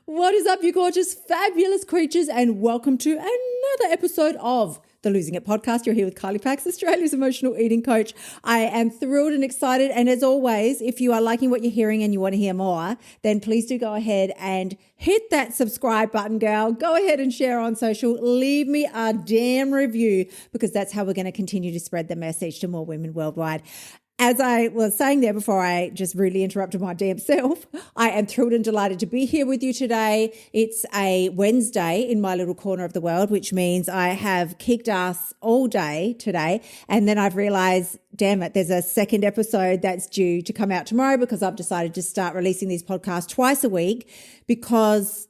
What is up, you gorgeous, fabulous creatures, and welcome to another episode of the Losing It podcast. You're here with Kylie Pax, Australia's emotional eating coach. I am thrilled and excited, and as always, if you are liking what you're hearing and you want to hear more, then please do go ahead and hit that subscribe button, girl. Go ahead and share on social. Leave me a damn review, because that's how we're going to continue to spread the message to more women worldwide. As I was saying there before I just rudely interrupted my damn self, I am thrilled and delighted to be here with you today. It's a Wednesday in my little corner of the world, which means I have kicked ass all day today. And then I've realized, damn it, there's a second episode that's due to come out tomorrow, because I've decided to start releasing these podcasts twice a week because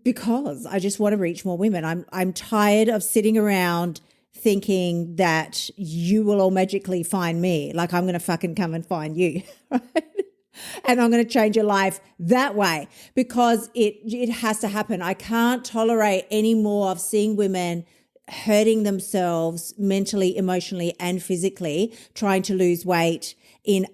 I just want to reach more women. I'm tired of sitting around thinking that you will all magically find me, like I'm going to fucking come and find you, right? And I'm going to change your life that way, because it has to happen. I can't tolerate any more of seeing women hurting themselves mentally, emotionally, and physically, trying to lose weight in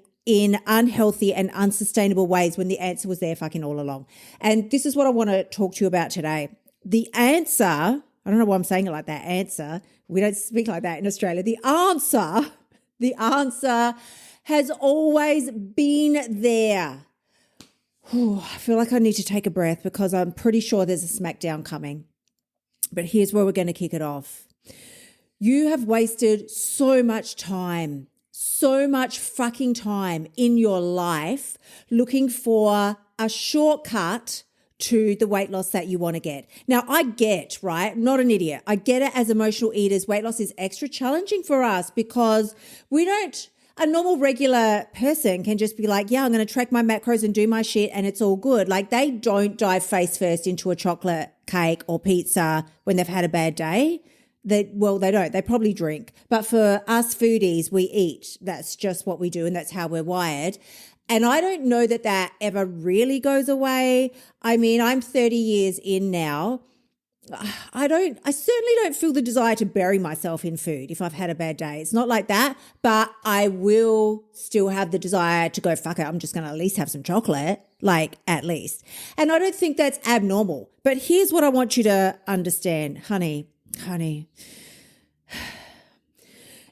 unhealthy and unsustainable ways, when the answer was there fucking all along. And this is what I want to talk to you about today. The answer, I don't know why I'm saying it like that, answer. We don't speak like that in Australia. The answer has always been there. Whew, I feel like I need to take a breath, because I'm pretty sure there's a smackdown coming. But here's where we're going to kick it off. You have wasted so much time, so much fucking time in your life looking for a shortcut to the weight loss that you want to get. Now, I get, right? I'm not an idiot. I get it. As emotional eaters, weight loss is extra challenging for us, because a normal regular person can just be like, yeah, I'm going to track my macros and do my shit and it's all good. Like, they don't dive face first into a chocolate cake or pizza when they've had a bad day. They don't. They probably drink. But for us foodies, we eat. That's just what we do, and that's how we're wired. And I don't know that ever really goes away. I mean, I'm 30 years in now. I certainly don't feel the desire to bury myself in food if I've had a bad day. It's not like that, but I will still have the desire to go, fuck it, I'm just going to at least have some chocolate, like at least. And I don't think that's abnormal. But here's what I want you to understand, honey.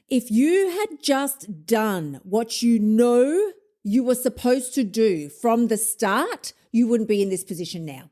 If you had just done what you know you were supposed to do from the start, you wouldn't be in this position now.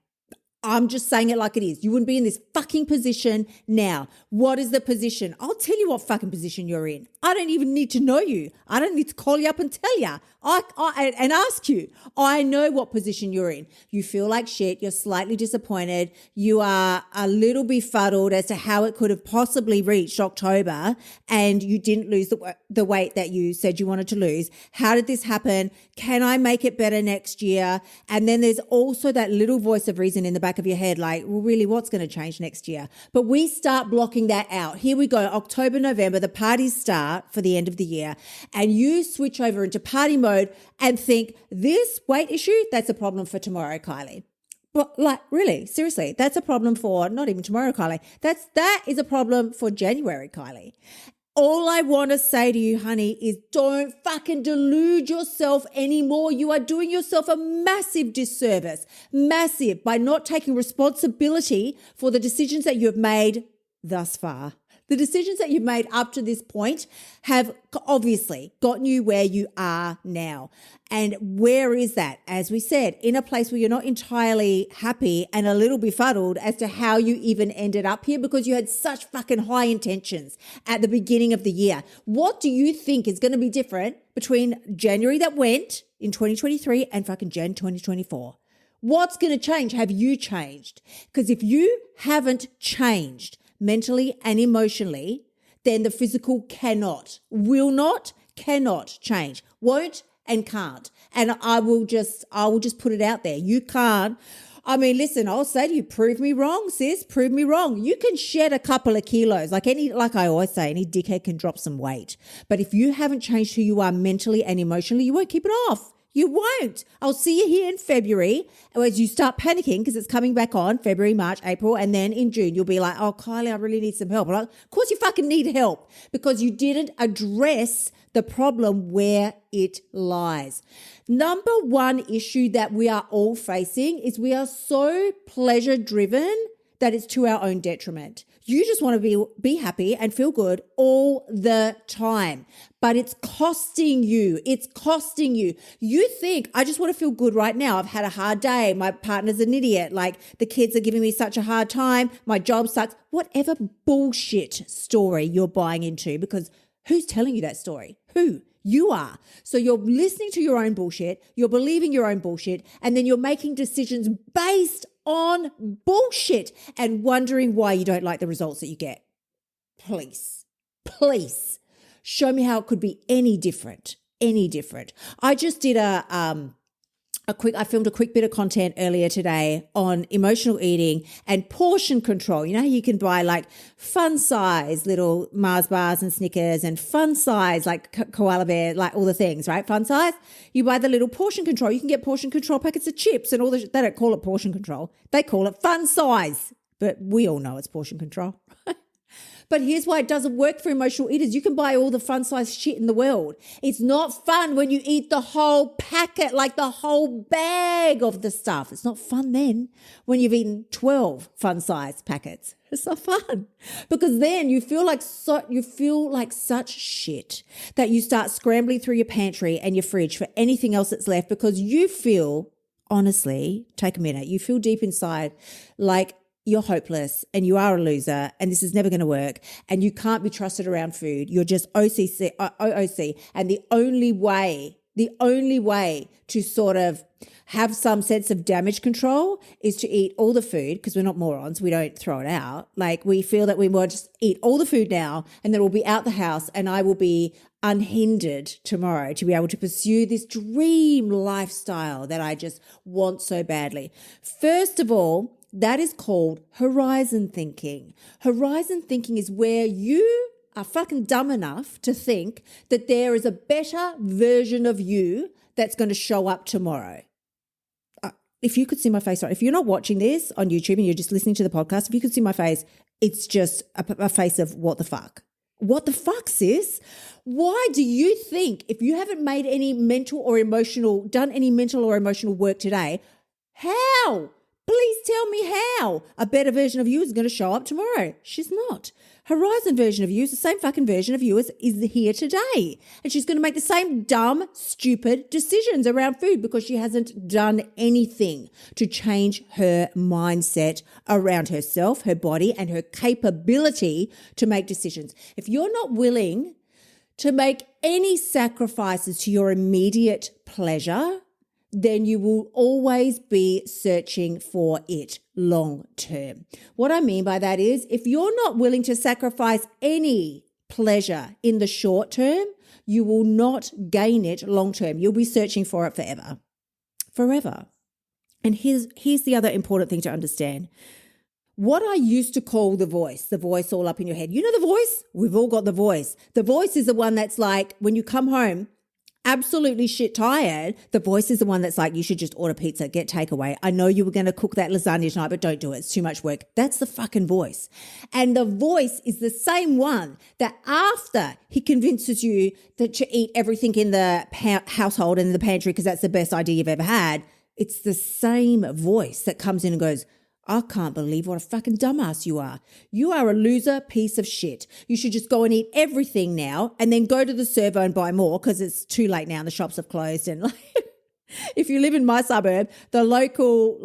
I'm just saying it like it is. You wouldn't be in this fucking position now. What is the position? I'll tell you what fucking position you're in. I don't even need to know you. I don't need to call you up and tell you and ask you. I know what position you're in. You feel like shit. You're slightly disappointed. You are a little befuddled as to how it could have possibly reached October and you didn't lose the weight that you said you wanted to lose. How did this happen? Can I make it better next year? And then there's also that little voice of reason in the back of your head, like, well, really, what's going to change next year? But we start blocking that out. Here we go, October, November, the parties start for the end of the year, and you switch over into party mode and think, this weight issue, that's a problem for tomorrow, Kylie. But like, really, seriously, that's a problem for not even tomorrow, Kylie. That is a problem for January, Kylie. All I want to say to you, honey, is don't fucking delude yourself anymore. You are doing yourself a massive disservice, massive, by not taking responsibility for the decisions that you have made thus far. The decisions that you've made up to this point have obviously gotten you where you are now. And where is that? As we said, in a place where you're not entirely happy and a little befuddled as to how you even ended up here, because you had such fucking high intentions at the beginning of the year. What do you think is going to be different between January that went in 2023 and fucking Jan 2024? What's going to change? Have you changed? Because if you haven't changed mentally and emotionally, then the physical cannot change, won't and can't. And I will just put it out there. You can't. I mean, listen, I'll say to you, prove me wrong, sis, prove me wrong. You can shed a couple of kilos. Like I always say, any dickhead can drop some weight. But if you haven't changed who you are mentally and emotionally, you won't keep it off. You won't. I'll see you here in February as you start panicking because it's coming back on February, March, April, and then in June you'll be like, oh, Kylie, I really need some help. I'm like, of course you fucking need help because you didn't address the problem where it lies. Number one issue that we are all facing is we are so pleasure driven that it's to our own detriment. You just want to be happy and feel good all the time, but it's costing you. It's costing you. You think, I just want to feel good right now. I've had a hard day. My partner's an idiot. Like the kids are giving me such a hard time. My job sucks. Whatever bullshit story you're buying into, because who's telling you that story? Who? You are. So you're listening to your own bullshit. You're believing your own bullshit. And then you're making decisions based on bullshit and wondering why you don't like the results that you get. Please show me how it could be any different. I just did I filmed a quick bit of content earlier today on emotional eating and portion control. You know how you can buy like fun size little Mars bars and Snickers and fun size like koala bear, like all the things, right? Fun size. You buy the little portion control. You can get portion control packets of chips and all the, they don't call it portion control. They call it fun size, but we all know it's portion control. But here's why it doesn't work for emotional eaters. You can buy all the fun size shit in the world. It's not fun when you eat the whole packet, like the whole bag of the stuff. It's not fun then when you've eaten 12 fun size packets. It's not fun because then you feel like such shit that you start scrambling through your pantry and your fridge for anything else that's left because you feel, honestly, take a minute, you feel deep inside like you're hopeless and you are a loser and this is never going to work and you can't be trusted around food. You're just OOC. And the only way to sort of have some sense of damage control is to eat all the food because we're not morons. We don't throw it out. Like we feel that we want to just eat all the food now and then we'll be out the house and I will be unhindered tomorrow to be able to pursue this dream lifestyle that I just want so badly. First of all, that is called horizon thinking. Horizon thinking is where you are fucking dumb enough to think that there is a better version of you that's going to show up tomorrow. If you could see my face, right? If you're not watching this on YouTube and you're just listening to the podcast, if you could see my face, it's just a face of what the fuck? What the fuck, sis? Why do you think if you haven't made any done any mental or emotional work today, how? Please tell me how a better version of you is going to show up tomorrow. She's not. Horizon version of you is the same fucking version of you as is here today. And she's going to make the same dumb, stupid decisions around food because she hasn't done anything to change her mindset around herself, her body, and her capability to make decisions. If you're not willing to make any sacrifices to your immediate pleasure, then you will always be searching for it long term. What I mean by that is if you're not willing to sacrifice any pleasure in the short term, you will not gain it long term. You'll be searching for it forever. And here's the other important thing to understand. What I used to call the voice all up in your head. You know the voice? We've all got the voice. The voice is the one that's like when you come home, absolutely shit tired, the voice is the one that's like, you should just order pizza, get takeaway. I know you were going to cook that lasagna tonight, but don't do it. It's too much work. That's the fucking voice. And the voice is the same one that after he convinces you that to eat everything in the household and in the pantry because that's the best idea you've ever had, it's the same voice that comes in and goes, I can't believe what a fucking dumbass you are. You are a loser piece of shit. You should just go and eat everything now and then go to the servo and buy more because it's too late now and the shops have closed. And like, if you live in my suburb, the local,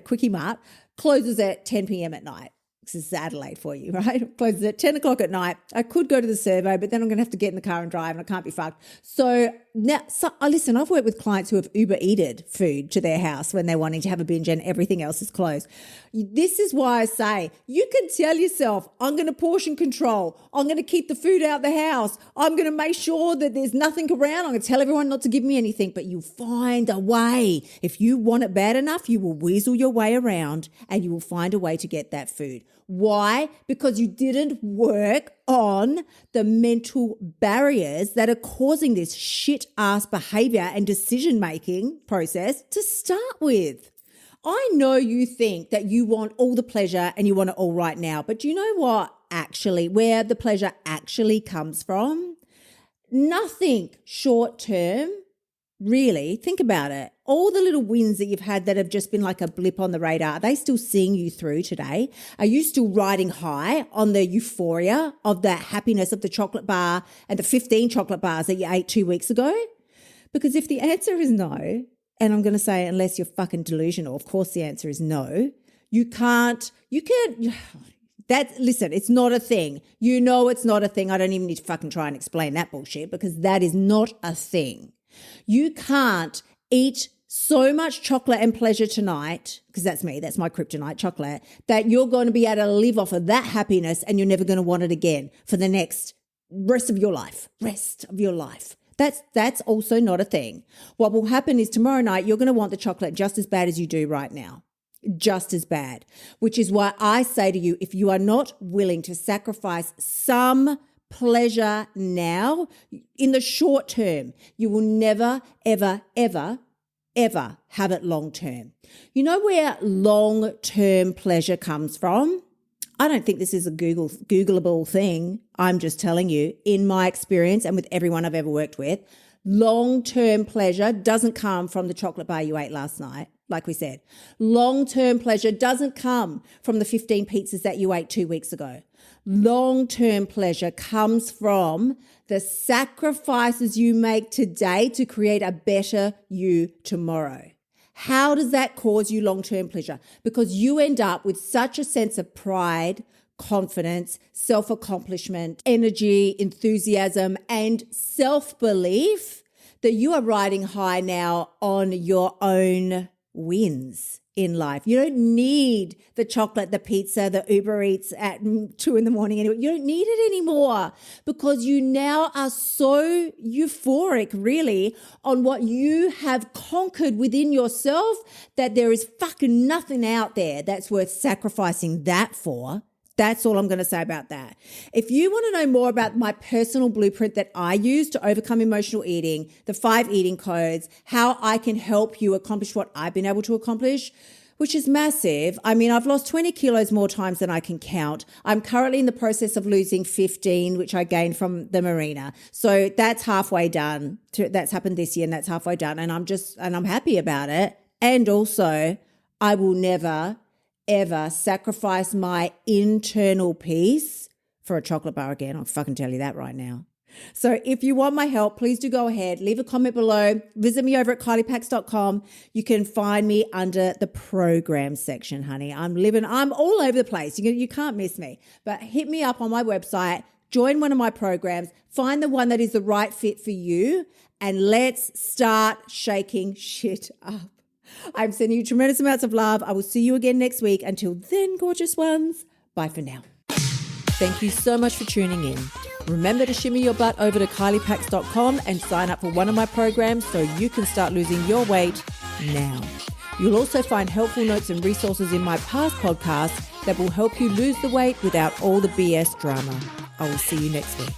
Quickie Mart closes at 10 p.m. at night. This is Adelaide for you, right? It closes at 10 o'clock at night. I could go to the servo, but then I'm going to have to get in the car and drive and I can't be fucked. So now, listen, I've worked with clients who have Uber Eated food to their house when they're wanting to have a binge and everything else is closed. This is why I say you can tell yourself, I'm going to portion control. I'm going to keep the food out the house. I'm going to make sure that there's nothing around. I'm going to tell everyone not to give me anything, but you'll find a way. If you want it bad enough, you will weasel your way around and you will find a way to get that food. Why? Because you didn't work on the mental barriers that are causing this shit ass behavior and decision-making process to start with. I know you think that you want all the pleasure and you want it all right now, but do you know what actually, where the pleasure actually comes from? Nothing short term, really. Think about it. All the little wins that you've had that have just been like a blip on the radar, are they still seeing you through today? Are you still riding high on the euphoria of the happiness of the chocolate bar and the 15 chocolate bars that you ate 2 weeks ago? Because if the answer is no, and I'm going to say unless you're fucking delusional, of course the answer is no, listen, it's not a thing. You know it's not a thing. I don't even need to fucking try and explain that bullshit because that is not a thing. You can't eat so much chocolate and pleasure tonight, because that's me, that's my kryptonite, chocolate, that you're going to be able to live off of that happiness and you're never going to want it again for the next rest of your life. That's also not a thing. What will happen is tomorrow night you're going to want the chocolate just as bad as you do right now. Just as bad, which is why I say to you, if you are not willing to sacrifice some pleasure now, in the short term, you will never, ever, ever, ever have it long term. You know where long-term pleasure comes from? I don't think this is a Googleable thing. I'm just telling you, in my experience and with everyone I've ever worked with, long-term pleasure doesn't come from the chocolate bar you ate last night. Like we said, long-term pleasure doesn't come from the 15 pizzas that you ate 2 weeks ago. Long-term pleasure comes from the sacrifices you make today to create a better you tomorrow. How does that cause you long-term pleasure? Because you end up with such a sense of pride, confidence, self-accomplishment, energy, enthusiasm, and self-belief that you are riding high now on your own wins in life. You don't need the chocolate, the pizza, the Uber Eats at 2 a.m. anymore. You don't need it anymore because you now are so euphoric really on what you have conquered within yourself that there is fucking nothing out there that's worth sacrificing that for. That's all I'm going to say about that. If you want to know more about my personal blueprint that I use to overcome emotional eating, the 5 eating codes, how I can help you accomplish what I've been able to accomplish, which is massive. I mean, I've lost 20 kilos more times than I can count. I'm currently in the process of losing 15, which I gained from the marina. So that's halfway done. That's happened this year and that's halfway done. And I'm happy about it. And also, I will never ever sacrifice my internal peace for a chocolate bar again. I'll fucking tell you that right now. So if you want my help, please do go ahead. Leave a comment below. Visit me over at KyliePax.com. You can find me under the program section, honey. I'm all over the place. You can't miss me. But hit me up on my website. Join one of my programs. Find the one that is the right fit for you. And let's start shaking shit up. I'm sending you tremendous amounts of love. I will see you again next week. Until then, gorgeous ones, bye for now. Thank you so much for tuning in. Remember to shimmy your butt over to KyliePax.com and sign up for one of my programs so you can start losing your weight now. You'll also find helpful notes and resources in my past podcasts that will help you lose the weight without all the BS drama. I will see you next week.